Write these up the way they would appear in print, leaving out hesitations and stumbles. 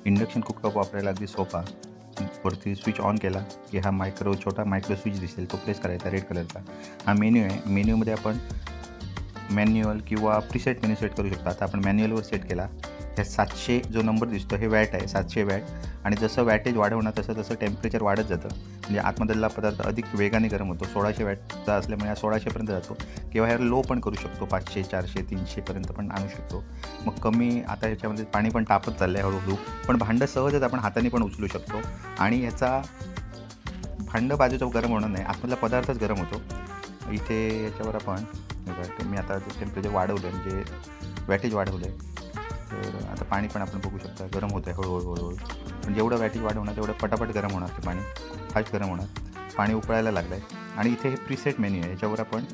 Induction cooktop वापरायला अगदी सोपा. वरती स्विच ऑन केला की हा छोटा मायक्रो स्विच दिसेल, तो प्रेस करायचा रेड कलरचा. हा मेन्यू आहे. मेन्यूमध्ये आपण मॅन्युअल किंवा प्रीसेट मेन्यू सेट करू शकतो. आता आपण मॅन्युअलवर सेट केला. ह्या 700 जो नंबर दिसतो हे वॅट आहे, 700 वॅट. आणि जसं वॅटेज वाढवणार तसं टेम्परेचर वाढत जातं. म्हणजे आतमधला पदार्थ अधिक वेगाने गरम होतो. 1600 वॅटचा असल्यामुळे हा 1600पर्यंत जातो. किंवा ह्याला लो पण करू शकतो, 500, 400, 300पर्यंत पण आणू शकतो. मग कमी, आता ह्याच्यामध्ये पाणी पण तापत चाललं आहे हळूहळू. पण भांडं सहजच आपण हाताने पण उचलू शकतो. आणि ह्याचा भांडं बाजूचं गरम होणार नाही, आतमधला पदार्थच गरम होतो. इथे याच्यावर आपण मी आता टेम्परेचर वाढवलं, म्हणजे वॅटेज वाढवलं आहे. तर आता पाणी पण आपण बघू शकता गरम होतं आहे हळूहळू. पण जेवढं वॅटेज वाढवणार तेवढं पटापट गरम होणार ते पाणी, फास्ट गरम होणार. पाणी उकळायला लागलं आहे. आणि इथे हे प्रीसेट मेन्यू आहे. याच्यावर आपण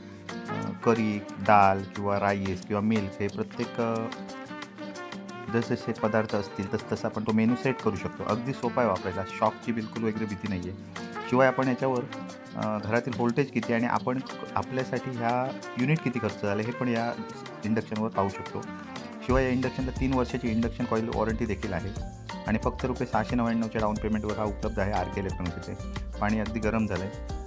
करी, दाल किंवा राईस किंवा मिल्क हे प्रत्येक जसे पदार्थ असतील तसं आपण तो मेनू सेट करू शकतो. अगदी सोपा आहे वापरायला. शॉकची बिलकुल वगैरे भीती नाही आहे. शिवाय आपण याच्यावर घरातील व्होल्टेज किती आणि आपण आपल्यासाठी ह्या युनिट किती खर्च झाले हे पण या इंडक्शनवर पाहू शकतो. शिवाय या इंडक्शनला 3 वर्षाची इंडक्शन कॉईल वॉरंटी देखील आहे. आणि फक्त ₹699च्या डाऊन पेमेंटवर हा उपलब्ध आहे RK इलेक्ट्रॉनिक्स इथे. पाणी अगदी गरम झालं आहे.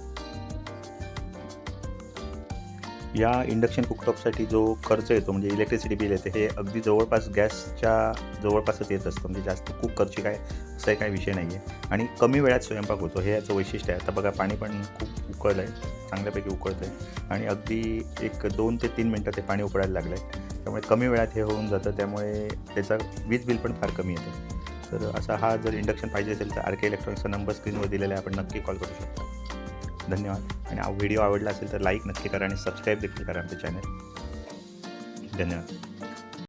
या इंडक्शन कुकटॉपसाठी जो खर्च येतो, म्हणजे इलेक्ट्रिसिटी बिल येते, हे अगदी जवळपास गॅसच्या जवळपासच येत असतं. म्हणजे जास्त खूप खर्चिक आहे असाही काही विषय नाही आहे. आणि कमी वेळात स्वयंपाक होतो, हे याचं वैशिष्ट्य आहे. आता बघा पाणी पण खूप उकळलं आहे, चांगल्यापैकी उकळतं आहे. आणि अगदी एक 2 ते 3 मिनटात ते पाणी उकळायला लागलं आहे. त्यामुळे कमी वेळात हे होऊन जातं. त्यामुळे त्याचा वीज बिल पण फार कमी येतं. तर असा हा जर इंडक्शन पाहिजे असेल तर RK इलेक्ट्रॉनिक्सचा नंबर स्क्रीनवर दिलेला आहे, आपण नक्की कॉल करू शकता. धन्यवाद. आणि व्हिडिओ आवडला असेल तर लाईक नक्की करा आणि सबस्क्राईब देखील करा आमचं चॅनल. धन्यवाद.